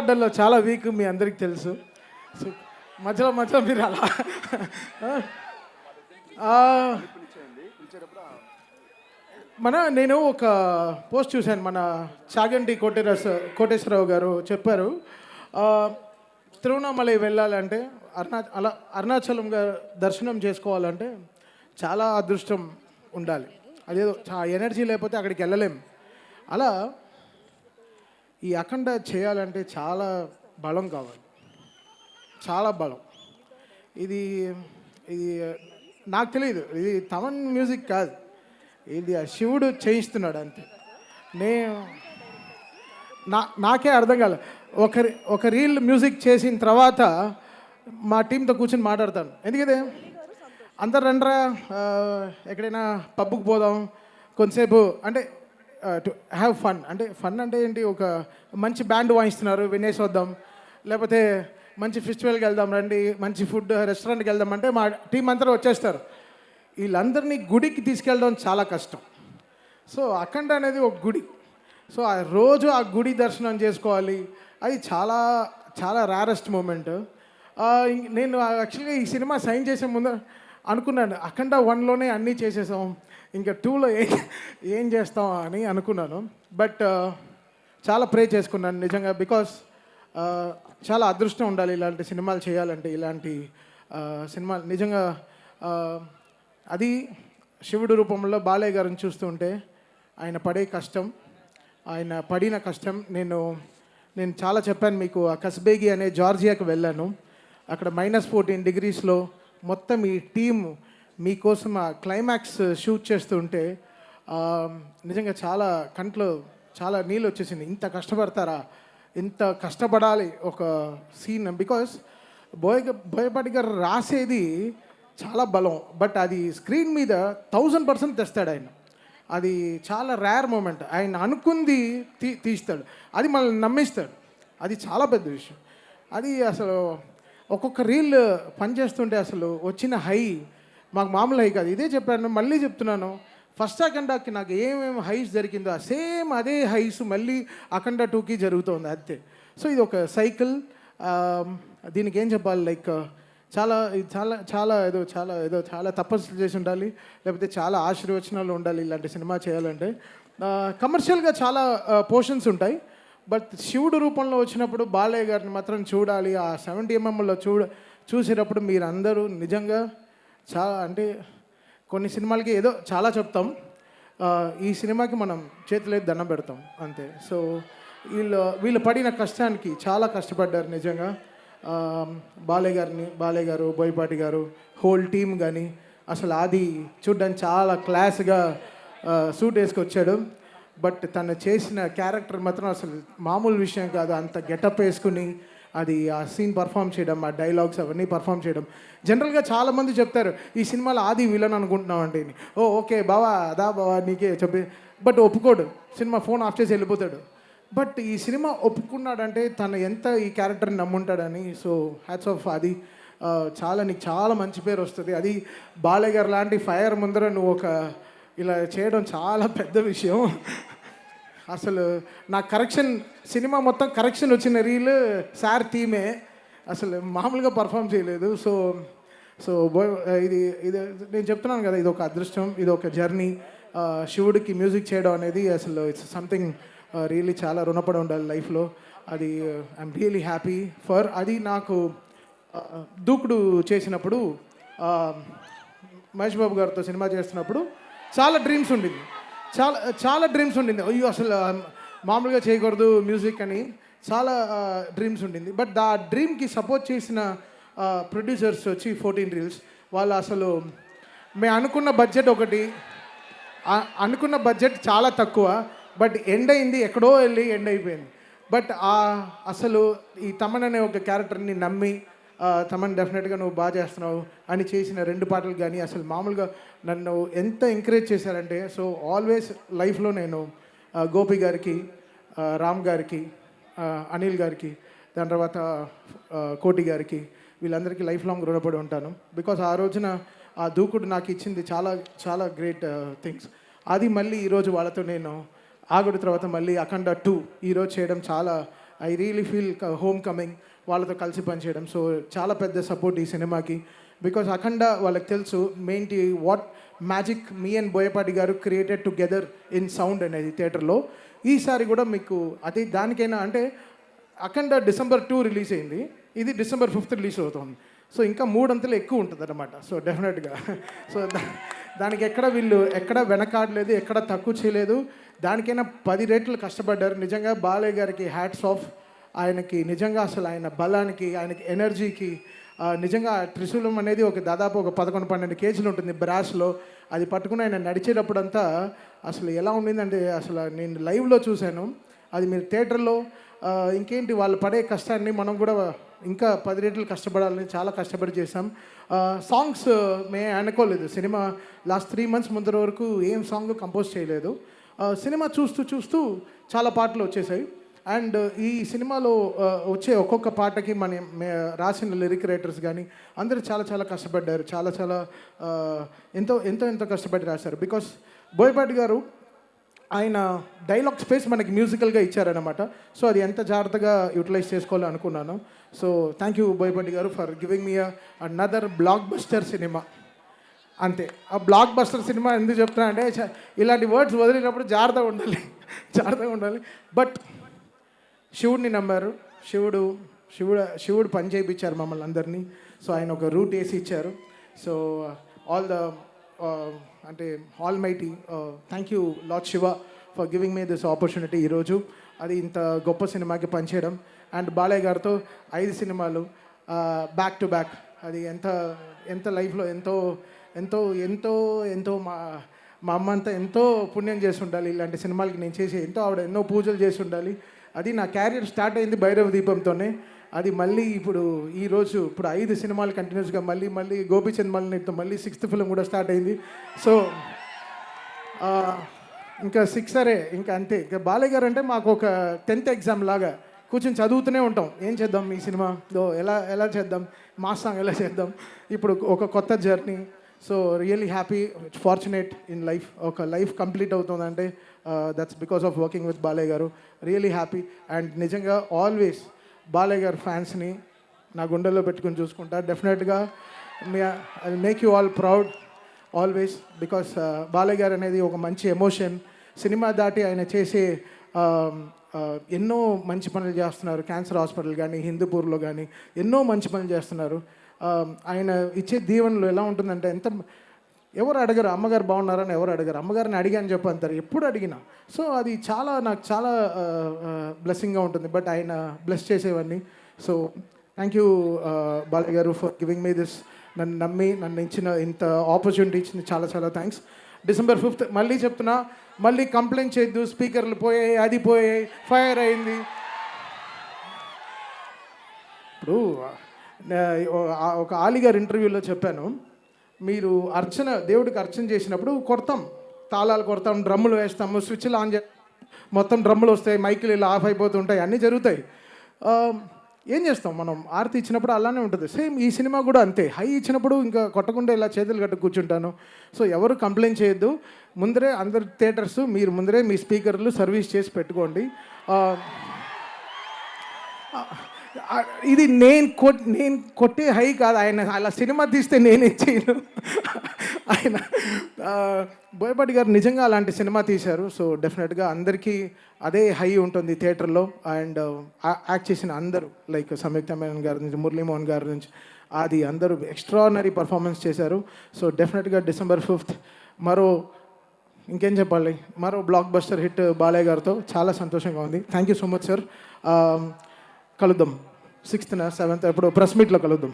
ఆటల్లో చాలా వీక్ మీ అందరికి తెలుసు. సో మధ్యలో మధ్యలో మీరు అలా ఆ, నేను ఒక పోస్ట్ చూశాను. మన చాగంటి కోటేశ్వరరావు గారు చెప్పారు, ఆ, తిరువణామలై వెళ్ళాలంటే అరుణాచలం గారు దర్శనం చేసుకోవాలంటే చాలా అదృష్టం ఉండాలి. అదేదో ఎనర్జీ లేకపోతే అక్కడికి వెళ్ళలేం. అలా ఈ అఖండ చేయాలంటే చాలా బలం కావాలి, చాలా బలం. ఇది ఇది నాకు తెలియదు, ఇది తమన్ మ్యూజిక్ కాదు, ఇది ఆ శివుడు చేయిస్తున్నాడు అంతే. నేను నాకే అర్థం కాలే. ఒక రీల్ మ్యూజిక్ చేసిన తర్వాత మా టీంతో కూర్చొని మాట్లాడతాను. ఎందుకంటే అందరు రండ్రా ఎక్కడైనా పబ్కి పోదాం కొంతసేపు అంటే టు హ్యావ్ ఫన్. అంటే ఫన్ అంటే ఏంటి, ఒక మంచి బ్యాండ్ వాయిస్తున్నారు వినేసి వద్దాం, లేకపోతే మంచి ఫెస్టివల్కి వెళ్దాం రండి, మంచి ఫుడ్ రెస్టారెంట్కి వెళ్దాం అంటే మా టీం అంతా వచ్చేస్తారు. వీళ్ళందరినీ గుడికి తీసుకెళ్ళడం చాలా కష్టం. సో అఖండ అనేది ఒక గుడి. సో ఆ రోజు ఆ గుడి దర్శనం చేసుకోవాలి, అది చాలా చాలా రేరెస్ట్ మూమెంట్. నేను యాక్చువల్గా ఈ సినిమా సైన్ చేసే ముందు అనుకున్నాను, అఖండ 1లోనే అన్నీ చేసేసాం, ఇంకా 2లో ఏం చేస్తాం అని అనుకున్నాను. బట్ చాలా ప్రే చేసుకున్నాను నిజంగా. బికాస్ చాలా అదృష్టం ఉండాలి ఇలాంటి సినిమాలు చేయాలంటే. ఇలాంటి సినిమాలు నిజంగా అది శివుడు రూపంలో బాలయ్య గారిని చూస్తుంటే ఆయన పడే కష్టం, ఆయన పడిన కష్టం నేను చాలా చెప్పాను మీకు. ఆ కస్బేగి అనే జార్జియాకి వెళ్ళాను. అక్కడ -14 degreesలో మొత్తం ఈ టీమ్ మీకోసం ఆ క్లైమాక్స్ షూట్ చేస్తుంటే నిజంగా చాలా కంట్లో చాలా నీళ్ళు వచ్చేసింది. ఇంత కష్టపడతారా, ఇంత కష్టపడాలి ఒక సీన్. బికాస్ బోయపాటి గారు రాసేది చాలా బలం, బట్ అది స్క్రీన్ మీద 1000% తెస్తాడు ఆయన. అది చాలా రేర్ మూమెంట్. ఆయన అనుకుంది తీస్తాడు, అది మనల్ని నమ్మిస్తాడు. అది చాలా పెద్ద విషయం. అది అసలు ఒక్కొక్క రీల్ పనిచేస్తుంటే అసలు వచ్చిన హై మాకు మామూలు హై కాదు. ఇదే చెప్పాను, మళ్ళీ చెప్తున్నాను. ఫస్ట్ అఖండాకి నాకు ఏమేమి హైస్ జరిగిందో సేమ్ అదే హైస్ మళ్ళీ అఖండ 2కి జరుగుతుంది అంతే. సో ఇది ఒక సైకిల్. దీనికి ఏం చెప్పాలి, లైక్ చాలా చాలా చాలా చాలా తపస్సు చేసి ఉండాలి, లేకపోతే చాలా ఆశీర్వచనాలు ఉండాలి ఇలాంటి సినిమా చేయాలంటే. కమర్షియల్గా చాలా పోర్షన్స్ ఉంటాయి, బట్ శివుడు రూపంలో వచ్చినప్పుడు బాలయ్య గారిని మాత్రం చూడాలి. ఆ 70mmలో చూసేటప్పుడు మీరు అందరూ నిజంగా చాలా అంటే కొన్ని సినిమాలకి ఏదో చాలా చెప్తాం, ఈ సినిమాకి మనం చేతులైతే దండం పెడతాం అంతే. సో వీళ్ళు పడిన కష్టానికి చాలా కష్టపడ్డారు నిజంగా. బాలయ్య గారు, బోయపాటి గారు, హోల్ టీమ్ కానీ అసలు అది చూడ్డానికి చాలా క్లాస్గా సూట్ వేసుకొచ్చాడు. బట్ తను చేసిన క్యారెక్టర్ మాత్రం అసలు మామూలు విషయం కాదు. అంత గెటప్ వేసుకుని అది ఆ సీన్ పర్ఫామ్ చేయడం, ఆ డైలాగ్స్ అవన్నీ పర్ఫామ్ చేయడం. జనరల్గా చాలామంది చెప్తారు ఈ సినిమాలో ఆది విలన్ అనుకుంటున్నాం అంటే, ఓకే బావా అదా బావా నీకే చెప్పి, బట్ ఒప్పుకోడు. సినిమా ఫోన్ ఆఫ్ చేసి వెళ్ళిపోతాడు. బట్ ఈ సినిమా ఒప్పుకున్నాడంటే తను ఎంత ఈ క్యారెక్టర్ని నమ్ముంటాడని. సో హ్యాట్స్ ఆఫ్ అది. నీకు చాలా మంచి పేరు వస్తుంది. అది బాలయ్య గారు లాంటి ఫైర్ ముందర నువ్వు ఇలా చేయడం చాలా పెద్ద విషయం. అసలు నా సినిమా మొత్తం కరెక్షన్ వచ్చిన రీల్ సార్ టీమే అసలు మామూలుగా పర్ఫామ్ చేయలేదు. సో ఇది నేను చెప్తున్నాను కదా, ఇది ఒక అదృష్టం, ఇది ఒక జర్నీ. శివుడికి మ్యూజిక్ చేయడం అనేది అసలు ఇట్స్ సంథింగ్ రియలీ చాలా రుణపడి ఉండాలి లైఫ్లో. అది ఐఎమ్ రియలీ హ్యాపీ ఫర్. అది నాకు దూకుడు చేసినప్పుడు మహేష్ బాబు గారితో సినిమా చేస్తున్నప్పుడు చాలా డ్రీమ్స్ ఉండింది, చాలా డ్రీమ్స్ ఉండింది. అయ్యో అసలు మామూలుగా చేయకూడదు మ్యూజిక్ అని చాలా డ్రీమ్స్ ఉండింది. బట్ ఆ డ్రీమ్కి సపోర్ట్ చేసిన ప్రొడ్యూసర్స్ వచ్చి 14 Reels వాళ్ళు అసలు మేము అనుకున్న బడ్జెట్ చాలా తక్కువ, బట్ ఎండ్ అయింది ఎక్కడో వెళ్ళి ఎండ్ అయిపోయింది. బట్ అసలు ఈ తమన్ అనే ఒక క్యారెక్టర్ని నమ్మి తమన్ డెఫినెట్గా నువ్వు బాగా చేస్తున్నావు అని చేసిన 2 పాటలు కానీ అసలు మామూలుగా నన్ను ఎంత ఎంకరేజ్ చేశారంటే. సో ఆల్వేస్ లైఫ్లో నేను గోపి గారికి, రామ్ గారికి, అనిల్ గారికి, దాని తర్వాత కోటి గారికి, వీళ్ళందరికీ లైఫ్ లాంగ్ రుణపడి ఉంటాను. బికాస్ ఆ రోజున ఆ దూకుడు నాకు ఇచ్చింది చాలా చాలా గ్రేట్ థింగ్స్. అది మళ్ళీ ఈరోజు వాళ్ళతో నేను ఆగుడు తర్వాత మళ్ళీ అఖండ 2 ఈరోజు చేయడం చాలా I really feel home coming వాళ్ళతో కలిసి పనిచేయడం. సో చాలా పెద్ద సపోర్ట్ ఈ సినిమాకి. బికాస్ అఖండ వాళ్ళకి తెలుసు మెయిన్టి what magic me and Boyapati garu created together in sound అనేది థియేటర్లో. ఈసారి కూడా మీకు అది దానికైనా అంటే అఖండ December 2 రిలీజ్ అయింది, ఇది December 5 రిలీజ్ అవుతుంది. సో ఇంకా 3 అంతలు ఎక్కువ ఉంటుంది అనమాట. సో డెఫినెట్గా సో దానికి ఎక్కడ వీళ్ళు ఎక్కడ వెనకాడలేదు, ఎక్కడ తక్కువ చేయలేదు. దానికైనా 10 రెట్లు కష్టపడ్డారు. నిజంగా బాలయ్య గారికి హ్యాట్స్ ఆఫ్. ఆయనకి నిజంగా అసలు ఆయన బలానికి, ఆయనకి ఎనర్జీకి నిజంగా త్రిశూలం అనేది ఒక దాదాపు ఒక 11-12 కేజీలు ఉంటుంది బ్రాస్లో. అది పట్టుకుని ఆయన నడిచేటప్పుడంతా అసలు ఎలా ఉండిందంటే అసలు నేను లైవ్లో చూశాను. అది మీరు థియేటర్లో ఇంకేంటి వాళ్ళు పడే కష్టాన్ని మనం కూడా ఇంకా 10 రెట్లు కష్టపడాలని చాలా కష్టపడి చేసాం. సాంగ్స్ మేము అనుకోలేదు. సినిమా లాస్ట్ 3 months ముందర వరకు ఏం సాంగ్ కంపోజ్ చేయలేదు. సినిమా చూస్తూ చూస్తూ చాలా పాటలు వచ్చేసాయి. అండ్ ఈ సినిమాలో వచ్చే ఒక్కొక్క పాటకి రాసిన లిరిక్ రైటర్స్ కానీ అందరూ చాలా చాలా కష్టపడ్డారు. చాలా చాలా ఎంతో ఎంతో ఎంతో కష్టపడి రాశారు. బికాస్ బోయపాటి గారు ఆయన డైలాగ్ స్పేస్ మనకి మ్యూజికల్గా ఇచ్చారనమాట. సో అది ఎంత జాగ్రత్తగా యూటిలైజ్ చేసుకోవాలో అనుకున్నాను. సో థ్యాంక్ యూ బోయపాటి గారు for giving me another block buster cinema. అంతే. ఆ బ్లాక్ బస్టర్ సినిమా ఎందుకు చెప్తున్నా అంటే ఇలాంటి వర్డ్స్ వదిలినప్పుడు జాగ్రత్తగా ఉండాలి. బట్ శివుడిని నమ్మారు. శివుడు పని చేయించారు మమ్మల్ని అందరినీ. సో ఆయన ఒక రూట్ వేసి ఇచ్చారు. So all mighty thank you lord Shiva for giving me this opportunity ఈరోజు. అది ఇంత గొప్ప సినిమాకి పనిచేయడం. అండ్ బాలయ్య గారితో 5 సినిమాలు బ్యాక్ టు బ్యాక్. అది ఎంత లైఫ్లో ఎంతో ఎంతో ఎంతో ఎంతో మా అమ్మ అంతా ఎంతో పుణ్యం చేసి ఉండాలి. ఇలాంటి సినిమాలకి నేను చేసి ఆవిడ ఎన్నో పూజలు చేసి ఉండాలి. అది నా క్యారియర్ స్టార్ట్ అయింది భైరవ దీపంతోనే. అది మళ్ళీ ఇప్పుడు 5 సినిమాలు కంటిన్యూస్గా మళ్ళీ గోపీచంద్ మల్లితో మళ్ళీ 6th ఫిలిం కూడా స్టార్ట్ అయింది. సో ఇంకా 6 సరే ఇంకా అంతే. ఇంకా బాలయ్య గారు అంటే మాకు ఒక 10th ఎగ్జామ్ లాగా కూర్చొని చదువుతూనే ఉంటాం. ఏం చేద్దాం ఈ సినిమాలో, ఎలా చేద్దాం, మాస్ సాంగ్ ఎలా చేద్దాం, ఇప్పుడు ఒక కొత్త journey. So really happy, fortunate in life. ఒక లైఫ్ కంప్లీట్ అవుతుందంటే that's because of working with Balayya garu. Really happy. And నిజంగా ఆల్వేస్ బాలయ్య గారు ఫ్యాన్స్ని నా గుండెల్లో పెట్టుకుని చూసుకుంటా. డెఫినెట్గా I make you all proud always. Because Balayya garu అనేది ఒక మంచి ఎమోషన్. సినిమా దాటి ఆయన చేసే ఎన్నో మంచి పనులు చేస్తున్నారు. క్యాన్సర్ హాస్పిటల్ కానీ, హిందూపూర్లో కానీ ఎన్నో మంచి పనులు చేస్తున్నారు. ఆయన ఇచ్చే దీవెనలు ఎలా ఉంటుందంటే ఎవరు అడగరు అమ్మగారు బాగున్నారని, ఎవరు అడగరు. అమ్మగారిని అడిగాను చెప్పి అంటారు ఎప్పుడు అడిగినా. సో అది నాకు చాలా బ్లెస్సింగ్గా ఉంటుంది. బట్ ఆయన బ్లెస్ చేసేవన్నీ. సో థ్యాంక్ యూ బాలయ్య గారు ఫర్ గివింగ్ మీ దిస్. నన్ను నమ్మి నన్ను ఇచ్చిన ఇంత ఆపర్చునిటీ ఇచ్చింది చాలా చాలా థ్యాంక్స్. December 5th మళ్ళీ చెప్తున్నా, మళ్ళీ కంప్లైంట్ చేయొద్దు. స్పీకర్లు పోయాయి, అది పోయాయి, ఫైర్ అయింది. ఇప్పుడు ఒక ఆలిగారు ఇంటర్వ్యూలో చెప్పాను, మీరు దేవుడికి అర్చన చేసినప్పుడు తాళాలు కొడతాం, డ్రమ్ములు వేస్తాము, స్విచ్లు ఆన్ చే మొత్తం డ్రమ్ములు వస్తాయి, మైకులు ఇలా ఆఫ్ అయిపోతుంటాయి, అన్నీ జరుగుతాయి. ఏం చేస్తాం మనం? ఆరతి ఇచ్చినప్పుడు అలానే ఉంటుంది. సేమ్ ఈ సినిమా కూడా అంతే. హై ఇచ్చినప్పుడు ఇంకా కొట్టకుండా ఇలా చేతులు కట్టు కూర్చుంటాను. సో ఎవరు కంప్లైంట్ చేయొద్దు. ముందరే అందరు థియేటర్స్ మీరు ముందరే మీ స్పీకర్లు సర్వీస్ చేసి పెట్టుకోండి. ఇది నేను కొట్టే హై కాదు. ఆయన అలా సినిమా తీస్తే నేనేం చేయను. ఆయన బోయపాటి గారు నిజంగా అలాంటి సినిమా తీశారు. సో డెఫినెట్గా అందరికీ అదే హై ఉంటుంది థియేటర్లో. అండ్ యాక్ట్ చేసిన అందరూ లైక్ సంయుక్త మేనన్ గారి నుంచి, మురళీమోహన్ గారి నుంచి, అది అందరూ ఎక్స్ట్రానరీ పర్ఫార్మెన్స్ చేశారు. సో డెఫినెట్గా December 5th ఇంకేం చెప్పాలి, మరో బ్లాక్ బస్టర్ హిట్ బాలయ్య గారితో. చాలా సంతోషంగా ఉంది. Thank you so much sir. కలుద్దాం 6th 7th ఎప్పుడు ప్రెస్ మీట్లో కలుద్దాం.